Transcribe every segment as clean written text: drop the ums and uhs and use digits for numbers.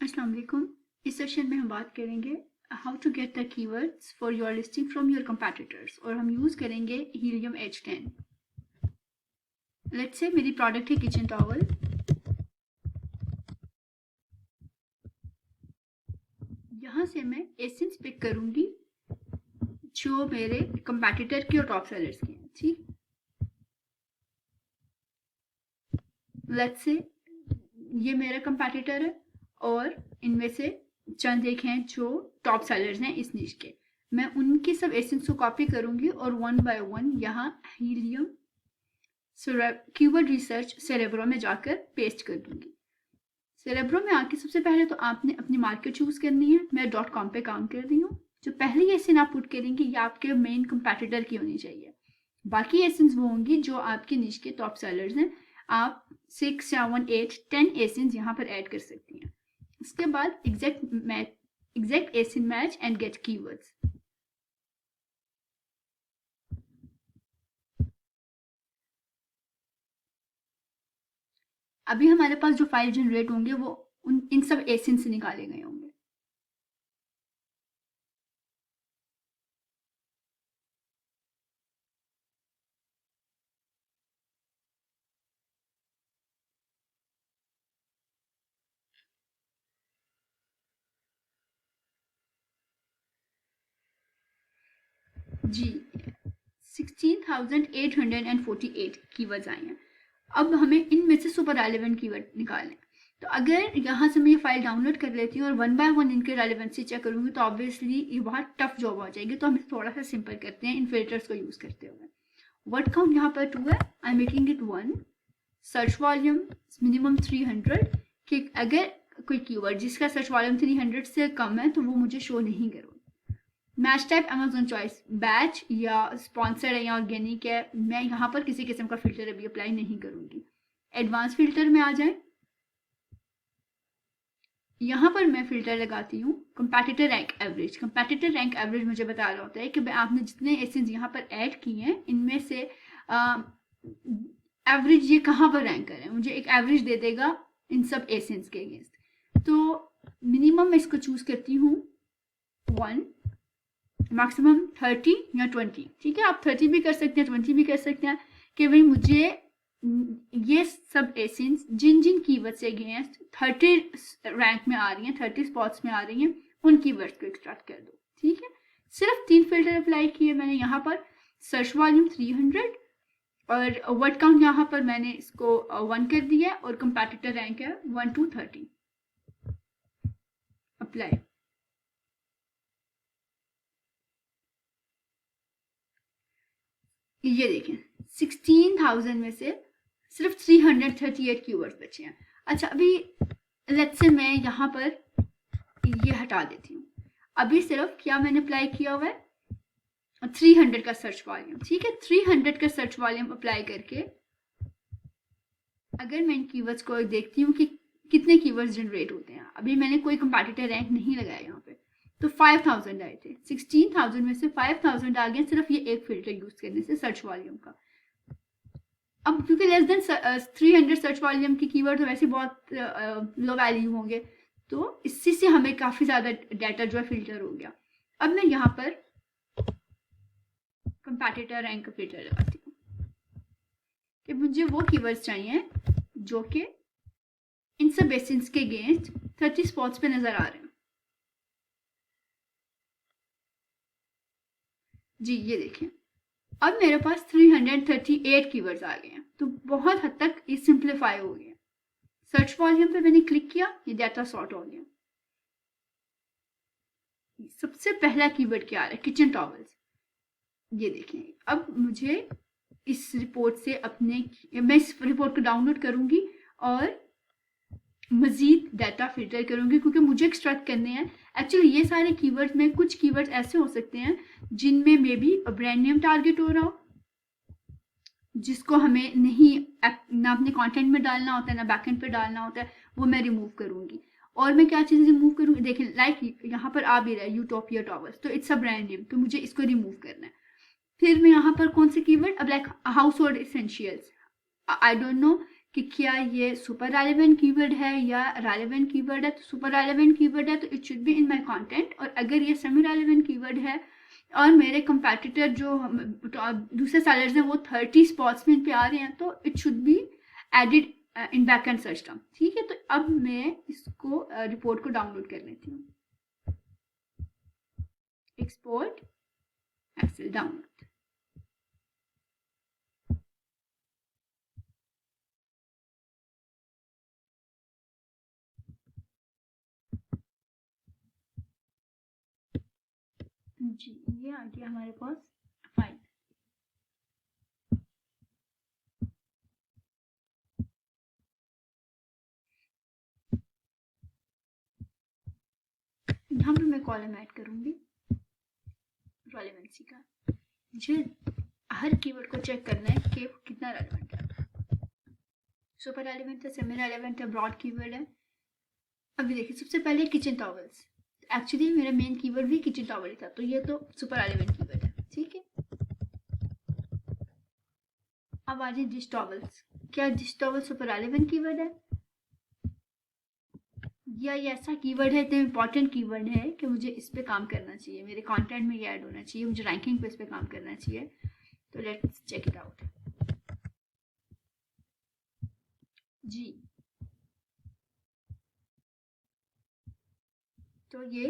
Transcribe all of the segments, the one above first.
अस्सलाम वालेकुम। इस सेशन में हम बात करेंगे how to get the keywords for your listing from your competitors और हम यूज़ करेंगे हीलियम H10। लेट्स से मेरी प्रोडक्ट है किचन टॉवल। यहाँ से मैं एसेंस पिक करूँगी जो मेरे कंपैटिटर के और टॉप सेलर्स के हैं। ठीक, लेट्स से ये मेरा कंपैटिटर है और इनमें से चंद एक हैं जो टॉप सेलर्स हैं इस निश के। मैं उनकी सब एसेंस को कॉपी करूंगी और वन बाय वन यहाँ हीलियम कीवर्ड रिसर्च सेरेब्रो में जाकर पेस्ट कर दूंगी। सेरेब्रो में आके सबसे पहले तो आपने अपनी मार्केट चूज करनी है। मैं .com पे काम कर रही हूँ। जो पहली एसेंस आप पुट करेंगे ये आपके मेन कंपैटिटर की होनी चाहिए। बाकी एसेंस वो होंगी जो आपके निश के टॉप सेलर्स हैं। आप 6, 7, 8, 10 एसेंस यहाँ पर ऐड कर सकती हैं। इसके बाद exact essence match and get keywords. अभी हमारे पास जो फाइल जनरेट होंगे वो इन सब एसेंस से निकाले गए होंगे। जी 16,848 कीवर्ड्स आए हैं। अब हमें इनमें से सुपर रेलेवेंट कीवर्ड निकालने। तो अगर यहाँ से मैं ये फाइल डाउनलोड कर लेती हूँ और वन बाय वन इनके रेलेवेंसी चेक करूंगी तो ऑब्वियसली ये बहुत टफ जॉब हो जाएगी। तो हम इसे थोड़ा सा सिंपल करते हैं इन फिल्टर्स को यूज करते हुए। वर्ड काउंट यहाँ पर 2 है, I am making it 1। Search volume minimum 300 कि अगर कोई कीवर्ड जिसका सर्च वॉल्यूम 300 से कम है तो वो मुझे शो नहीं करो। Match type Amazon choice, batch या स्पॉन्सर है या ऑर्गेनिक है। मैं यहाँ पर किसी किस्म का फिल्टर अभी अप्लाई नहीं करूंगी। एडवांस फिल्टर में आ जाए, यहाँ पर मैं फिल्टर लगाती हूँ कंपैटिटर रैंक एवरेज। कंपैटिटर रैंक एवरेज मुझे बता रहा होता है कि आपने जितने एसेंस यहाँ पर ऐड किए हैं इनमें से एवरेज ये कहाँ पर रैंक कर रहे हैं। मुझे एक एवरेज दे देगा इन सब एसेंस के अगेंस्ट। तो मिनिमम मैं इसको चूज करती हूँ 1, मैक्सिमम 30 या 20। ठीक है, आप 30 भी कर सकते हैं, 20 भी कर सकते हैं कि भाई मुझे ये सब एसेंस जिन जिन कीवर्ड से अगेंस्ट 30 रैंक में आ रही हैं, 30 स्पॉट्स में आ रही हैं, उन कीवर्ड्स को एक्सट्रैक्ट कर दो। ठीक है, सिर्फ 3 फिल्टर अप्लाई किए मैंने यहाँ पर। सर्च वॉल्यूम 300 और वर्ड काउंट यहाँ पर मैंने इसको 1 कर दिया और कंपैटिटर रैंक है 1 to 30। अप्लाई। ये देखें 16,000 में से सिर्फ 338 कीवर्ड्स बचे हैं। अच्छा, अभी लेट्स से मैं यहाँ पर ये हटा देती हूँ। अभी सिर्फ क्या मैंने अप्लाई किया हुआ है 300 का सर्च वॉल्यूम। ठीक है, 300 का सर्च वॉल्यूम अप्लाई करके अगर मैं इन कीवर्ड्स को देखती हूँ कि कितने कीवर्ड्स जनरेट होते हैं। अभी मैंने कोई कंपैटिटर रैंक नहीं लगाया यहाँ पे, तो 5,000 आए थे। 16,000 में से 5,000 आ गए सिर्फ ये एक फिल्टर यूज करने से सर्च वॉल्यूम का। अब क्योंकि लेस देन 300 सर्च वॉल्यूम की कीवर्ड तो वैसे बहुत लो वैल्यू होंगे, तो इसी से हमें काफी ज्यादा डाटा जो है फिल्टर हो गया। अब मैं यहाँ पर कंपैटिटर रैंक का फिल्टर लगाती हूँ कि मुझे वो कीवर्ड्स चाहिए जो कि इन सब एसेंस के अगेंस्ट 30 स्पॉट्स पे नजर आ रहे हैं। जी ये देखें, अब मेरे पास 338 कीवर्ड्स आ गए हैं। तो बहुत हद तक ये सिंप्लीफाई हो गया। सर्च वॉल्यूम पे मैंने क्लिक किया, ये डाटा सॉर्ट हो गया। सबसे पहला कीवर्ड क्या आ रहा है, किचन टॉवल्स। ये देखें, अब मुझे इस रिपोर्ट से मैं इस रिपोर्ट को डाउनलोड करूंगी और मजीद डाटा फिल्टर करूंगी क्योंकि मुझे एक्सट्रैक्ट करने हैं। एक्चुअली ये सारे कीवर्ड्स में कुछ कीवर्ड्स ऐसे हो सकते हैं जिनमें may be brand name target हो रहा हो, जिसको हमें नहीं ना अपने कंटेंट में डालना होता है ना बैकएंड पे डालना होता है, वो मैं रिमूव करूंगी। और मैं क्या चीज़ रिमूव करूंगी, देखें लाइक यहाँ पर आ भी रहा है यूटोपिया टॉवर्स, तो इट्स अ ब्रांड नेम, तो मुझे इसको रिमूव करना है। फिर मैं यहाँ पर कौन से कीवर्ड, अब like house hold essentials, I don't know कि क्या ये सुपर रेलेवेंट कीवर्ड है या रेलेवेंट कीवर्ड है। तो सुपर रेलेवेंट कीवर्ड है तो it should be in my content, और अगर ये सेमी रेलेवेंट कीवर्ड है और मेरे कंपैटिटर जो दूसरे सेलर्स हैं वो 30 स्पॉट्स में पे आ रहे हैं, तो it should be added in backend search term. ठीक है, तो अब मैं इसको रिपोर्ट को डाउनलोड कर लेती हूँ। Export Excel download. जी, ये आ गया हमारे पास फाइल। यहाँ पे मैं कॉलम ऐड करूंगी रेलेवेंसी का। मुझे हर कीवर्ड को चेक करना है कि कितना रेलेवेंट है। सुपर रेलेवेंट है, सेमी रेलेवेंट है, ब्रॉड कीवर्ड है। अभी देखिए, सबसे पहले किचन टॉवल्स। एक्चुअली मेरा मेन कीवर्ड भी किचन टॉवल ही था, तो ये तो सुपर रेलेवेंट कीवर्ड है। ठीक है, अब आ जाए डिश टॉवल्स। क्या dish towel super relevant keyword है या ये ऐसा कीवर्ड है, इतना इंपॉर्टेंट कीवर्ड है कि मुझे इस पे काम करना चाहिए, मेरे कंटेंट में ये ऐड होना चाहिए, मुझे रैंकिंग पे इस पे काम करना चाहिए। तो लेट्स चेक इट आउट। जी, तो ये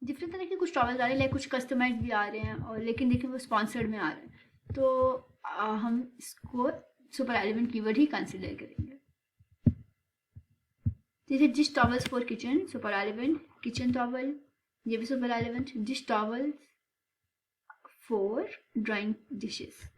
डिफरेंट तरह के कुछ टॉवल्स आ रहे हैं, लाइक कुछ कस्टमाइज भी आ रहे हैं, और लेकिन देखिए वो स्पॉन्सर्ड में आ रहे हैं, तो हम इसको सुपर रेलेवेंट कीवर्ड ही कंसिडर करेंगे। जैसे dish towels for kitchen, super relevant. Kitchen towel, ये भी super relevant. Dish towels for drawing dishes,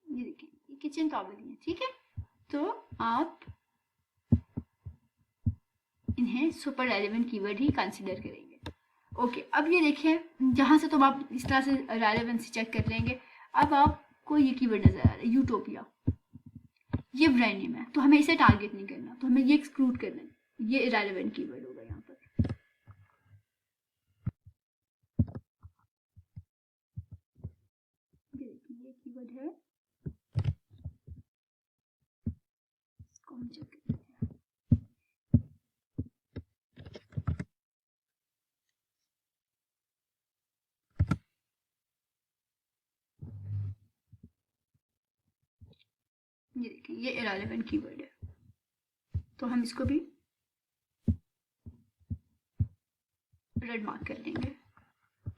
ये देखिए ये किचन टॉवल ही है। ठीक है, तो आप इन्हें सुपर रेलेवेंट कीवर्ड ही कंसिडर करेंगे। ओके, अब ये देखिए, जहाँ से तो आप इस तरह से रेलेवेंसी चेक कर लेंगे। अब आपको ये कीवर्ड नजर आ रहा है, यूटोपिया। ये ब्रांड नेम है, तो हमें इसे टारगेट नहीं करना, तो हमें ये एक्सक्लूड करना है, ये इरेलेवेंट कीवर्ड होगा यहाँ पर। ये देखिए ये कीवर्ड है, इसको हम चेक करते हैं। ये देखिए ये इरेलेवेंट कीवर्ड है, तो हम इसको भी रेड मार्क कर लेंगे।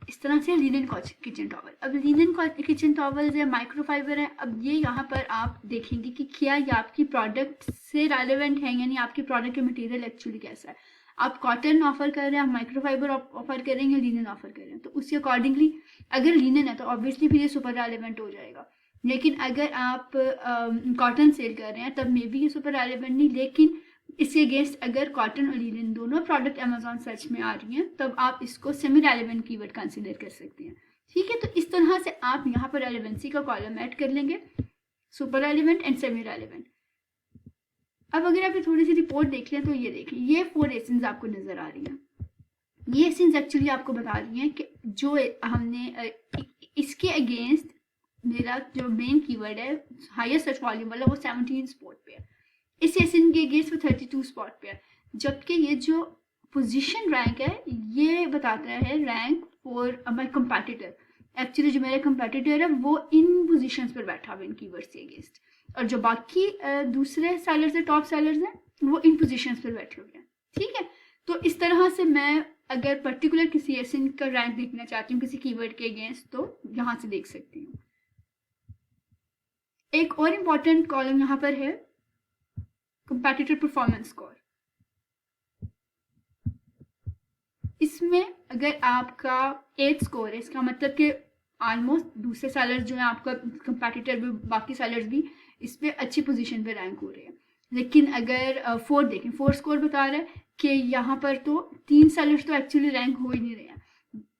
इस तरह से लिनन किचन टॉवल। अब लिनन किचन टॉवल या माइक्रोफाइबर है। अब ये यहाँ पर आप देखेंगे कि क्या ये आपकी प्रोडक्ट से रेलेवेंट है, यानी आपकी प्रोडक्ट के मटेरियल एक्चुअली कैसा है। आप कॉटन ऑफर कर रहे हैं, आप माइक्रोफाइबर ऑफर कर रहे हैं, लिनन ऑफर कर रहे हैं, तो उसके अकॉर्डिंगली अगर लिनन है तो ऑब्वियसली फिर ये सुपर रेलेवेंट हो जाएगा। लेकिन अगर आप कॉटन सेल कर रहे हैं तब मे बी ये सुपर रेलेवेंट नहीं, लेकिन इसके अगेंस्ट अगर कॉटन और लिनन दोनों प्रोडक्ट अमेजोन सर्च में आ रही हैं तब आप इसको सेमी रेलेवेंट कीवर्ड कंसिडर कर सकते हैं। ठीक है, तो इस तरह से आप यहाँ पर रेलेवेंसी का कॉलम ऐड कर लेंगे, super relevant and semi relevant. अब अगर आप थोड़ी सी रिपोर्ट देख लें तो ये देखिए ये 4 एसेंस आपको नजर आ रही हैं। ये एसेंस एक्चुअली आपको बता रही हैं कि जो हमने इसके अगेंस्ट मेरा जो मेन कीवर्ड है हाईएस्ट सर्च वॉल्यूम वाला वो 17 स्पॉट पे है, इस एसेंस के अगेंस्ट वो 32 स्पॉट पे है। जबकि ये जो पोजीशन रैंक है ये बताता है rank for my competitor. Actually जो मेरा कंपेटिटर है वो इन पोजीशंस पर बैठा हुआ इन कीवर्ड्स के अगेंस्ट, और जो बाकी दूसरे सेलर्स हैं, टॉप सेलर्स हैं, वो इन पोजीशंस पर बैठे हुए हैं। ठीक है, तो इस तरह से मैं अगर पर्टिकुलर किसी एसेंस का रैंक देखना चाहती हूँ किसी कीवर्ड के अगेंस्ट तो यहाँ से देख सकती हूँ। एक और इम्पॉर्टेंट कॉलम यहाँ पर है कंपेटिटर परफॉर्मेंस स्कोर। इसमें अगर आपका 8 स्कोर है, इसका मतलब कि ऑलमोस्ट दूसरे सेलर्स जो है आपका कंपेटिटर भी, बाकी सेलर्स भी इस पे अच्छी पोजीशन पे रैंक हो रहे हैं। लेकिन अगर 4 देखें, 4 स्कोर बता रहा है कि यहाँ पर तो 3 सेलर्स तो एक्चुअली रैंक हो ही नहीं रहे हैं,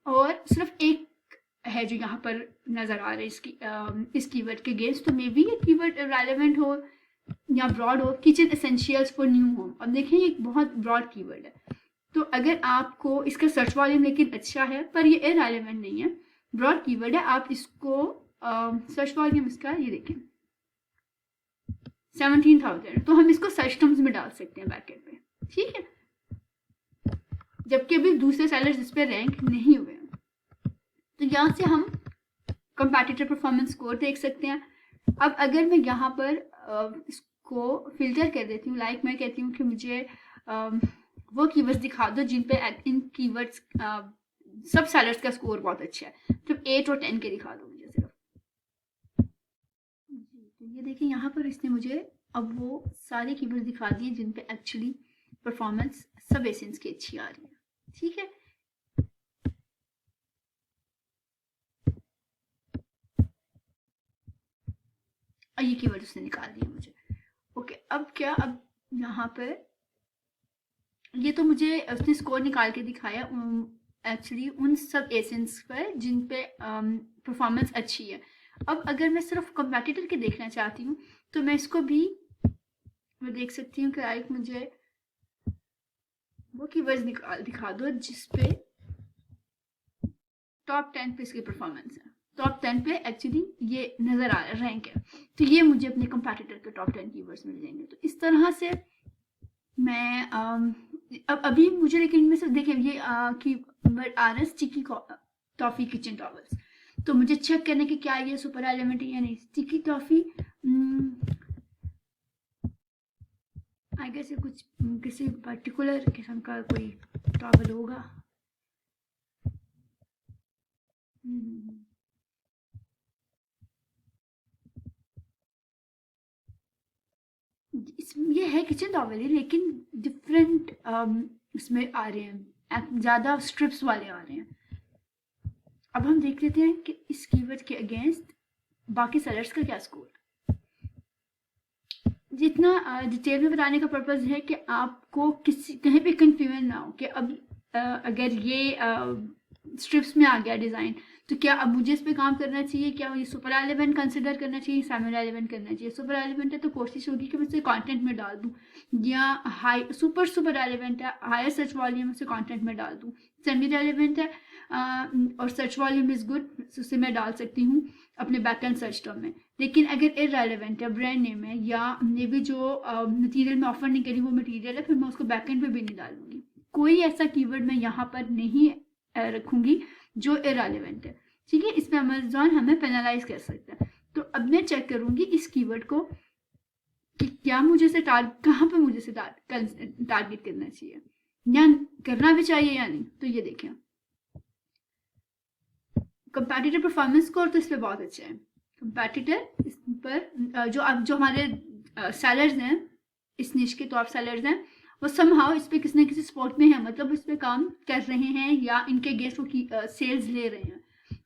और सिर्फ एक है जो यहाँ पर नज़र आ रहा है इस कीवर्ड के अगेंस्ट, तो मे बी ये कीवर्ड रेलेवेंट हो या ब्रॉड हो। Kitchen essentials for new home, अब देखें एक बहुत ब्रॉड कीवर्ड है, तो अगर आपको इसका सर्च वॉल्यूम लेकिन अच्छा है पर ये इररेलेवेंट नहीं है, ब्रॉड कीवर्ड है, आप इसको सर्च वॉल्यूम इसका ये देखें 17,000, तो हम इसको सर्च टर्म्स में डाल सकते हैं बैकेट पे, ठीक है, जबकि अभी दूसरे सेलर्स इस पे रैंक नहीं हुए हैं। तो यहाँ से हम कंपैटिटर परफॉर्मेंस स्कोर देख सकते हैं। अब अगर मैं यहाँ पर इसको फिल्टर कर देती हूँ, लाइक मैं कहती हूँ कि मुझे वो कीवर्ड्स दिखा दो जिन पे इन कीवर्ड्स सब सेलर्स का स्कोर बहुत अच्छा है, तो 8 और 10 के दिखा दो मुझे सिर्फ। तो ये देखिए यहाँ पर इसने मुझे अब वो सारे कीवर्ड्स दिखा दिए जिन पे एक्चुअली परफॉर्मेंस सब एसेंस की अच्छी आ रही है, ठीक है। और ये कीवर्ड उसने निकाल दिया मुझे, ओके। अब क्या, अब यहाँ पर ये तो मुझे उसने स्कोर निकाल के दिखाया एक्चुअली उन सब एसेंस पर जिन पे परफॉर्मेंस अच्छी है। अब अगर मैं सिर्फ कंपैटिटर के देखना चाहती हूँ तो मैं इसको भी मैं देख सकती हूँ कि लाइक मुझे वो कीवर्ड्स दिखा दो जिस पे टॉप 10 पे इसकी परफॉर्मेंस है, टॉप 10 पे एक्चुअली ये नजर आ रहा है रैंक है, तो ये मुझे अपने कंपैटिटर के टॉप 10 कीवर्ड्स मिल जाएंगे। तो इस तरह से मैं अब अभी मुझे लेकिन इनमें से देखें ये कीवर्ड आ रहा है स्टिकी टॉफी किचन टॉवल्स, तो मुझे चेक करने की क्या ये सुपर एलिमेंट है या नहीं। स्टिकी टॉफी आई गेस कुछ किसी पर्टिकुलर किस्म का कोई टॉवल होगा। ये है किचन टॉवल है लेकिन डिफरेंट इसमें आ रहे हैं, ज़्यादा स्ट्रिप्स वाले आ रहे हैं। अब हम देख लेते हैं कि इस कीवर्ड के अगेंस्ट बाकी सेलर्स का क्या स्कोर। जितना डिटेल में बताने का पर्पज़ है कि आपको कहीं पे कंफ्यूजन ना हो कि अब अगर ये स्ट्रिप्स में आ गया डिज़ाइन तो क्या अब मुझे इस पे काम करना चाहिए, क्या ये सुपर एलिमेंट कंसिडर करना चाहिए, सेमी एलिमेंट करना चाहिए। सुपर एलिमेंट है तो कोशिश होगी कि मैं इसे कंटेंट में डाल दूं, या हाई सुपर एलिमेंट है हायर सर्च वॉल्यूम से कंटेंट में डाल दूं। सेमी एलिमेंट है और सर्च वॉल्यूम इज गुड, उसे मैं डाल सकती हूँ अपने बैकएंड सर्च टर्म में। लेकिन अगर इररेलेवेंट है, ब्रांड नेम है, या मे भी जो मटीरियल में ऑफर नहीं करी वो मटीरियल है, फिर मैं उसको बैकएंड पे भी नहीं डालूंगी। कोई ऐसा कीवर्ड मैं यहाँ पर नहीं रखूंगी जो इररेलेवेंट है, ठीक है। इसमें अमेज़न हमें पेनलाइज कर सकता है। तो अब मैं चेक करूंगी इस कीवर्ड को कि क्या मुझे से कहाँ पे मुझे से टारगेट करना चाहिए या करना भी चाहिए या नहीं। तो ये देखें कंपैटिटर परफॉर्मेंस स्कोर तो इस पर बहुत अच्छा है। कंपैटिटर इस पर जो हमारे सेलर्स हैं, इस निश के टॉप सेलर्स हैं, वो समहाउ इस पे किसी न किसी स्पॉट में है, मतलब इस पे काम कर रहे हैं या इनके गेस्ट वो सेल्स ले रहे हैं,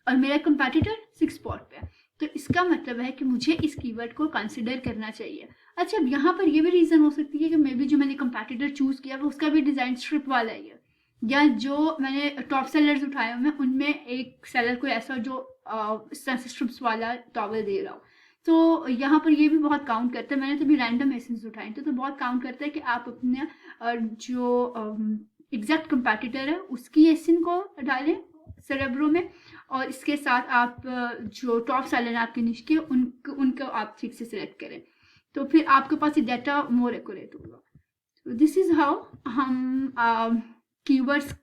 और मेरा कंपैटिटर 6 स्पॉट पे है। तो इसका मतलब है कि मुझे इस कीवर्ड को कंसिडर करना चाहिए। अच्छा, अब यहाँ पर ये भी रीज़न हो सकती है कि मे बी जो मैंने कंपैटिटर चूज़ किया वो उसका भी डिज़ाइन स्ट्रिप वाला ही है, या जो मैंने टॉप सेलर्स उठाए हुए उनमें एक सेलर कोई ऐसा जो स्ट्रिप्स वाला टॉवल दे रहा हो। तो यहाँ पर ये भी बहुत काउंट करता है। मैंने तो भी रैंडम एसेंस उठाए थे, तो बहुत काउंट करता है कि आप अपने जो एग्जैक्ट कंपैटिटर है उसकी एसेंस को डालें सेरेब्रो में, और इसके साथ आप जो टॉप सेलर है आपके निश के उनको आप ठीक से सिलेक्ट करें, तो फिर आपके पास ये डाटा मोर एक्यूरेट होगा। तो दिस इज हाउ हम कीवर्ड्स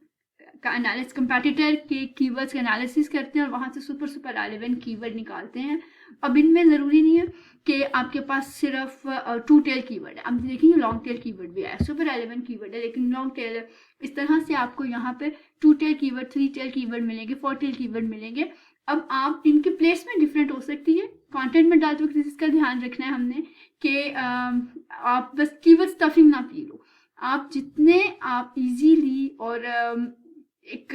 का एनालिसिस, कंपैटिटर के कीवर्ड्स का एनालिसिस करते हैं और वहाँ से सुपर रेलेवेंट कीवर्ड निकालते हैं। अब इनमें ज़रूरी नहीं है कि आपके पास सिर्फ 2 टेल कीवर्ड है। अब देखिए लॉन्ग टेल कीवर्ड भी है, सुपर रेलेवेंट कीवर्ड है लेकिन लॉन्ग टेल है। इस तरह से आपको यहाँ पे 2 टेल कीवर्ड, 3 टेल कीवर्ड मिलेंगे, 4 टेल कीवर्ड मिलेंगे। अब आप इनकी प्लेसमेंट डिफरेंट हो सकती है। कंटेंट में डालते वक्त इसका ध्यान रखना है हमने कि आप बस कीवर्ड स्टफिंग ना पी लो। आप जितने आप इजीली और एक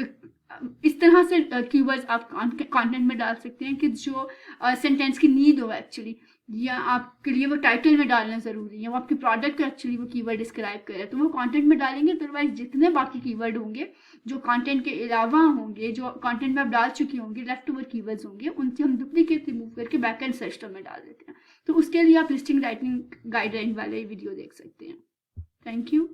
इस तरह से कीवर्ड्स आप कंटेंट में डाल सकते हैं कि जो सेंटेंस की नीड हो एक्चुअली, या आपके लिए वो टाइटल में डालना ज़रूरी है, वो आपके प्रोडक्ट का एक्चुअली वो कीवर्ड डिस्क्राइब कर रहा है, तो वो कंटेंट में डालेंगे। अदरवाइज जितने बाकी कीवर्ड होंगे जो कंटेंट के अलावा होंगे, जो कंटेंट में आप डाल चुके होंगे, लेफ्ट ओवर कीवर्ड्स होंगे, उनसे हम डुप्लीकेट रिमूव करके बैक एंड सर्च टर्म में डाल देते हैं। तो उसके लिए आप लिस्टिंग राइटिंग गाइडलाइन वाले वीडियो देख सकते हैं। Thank you.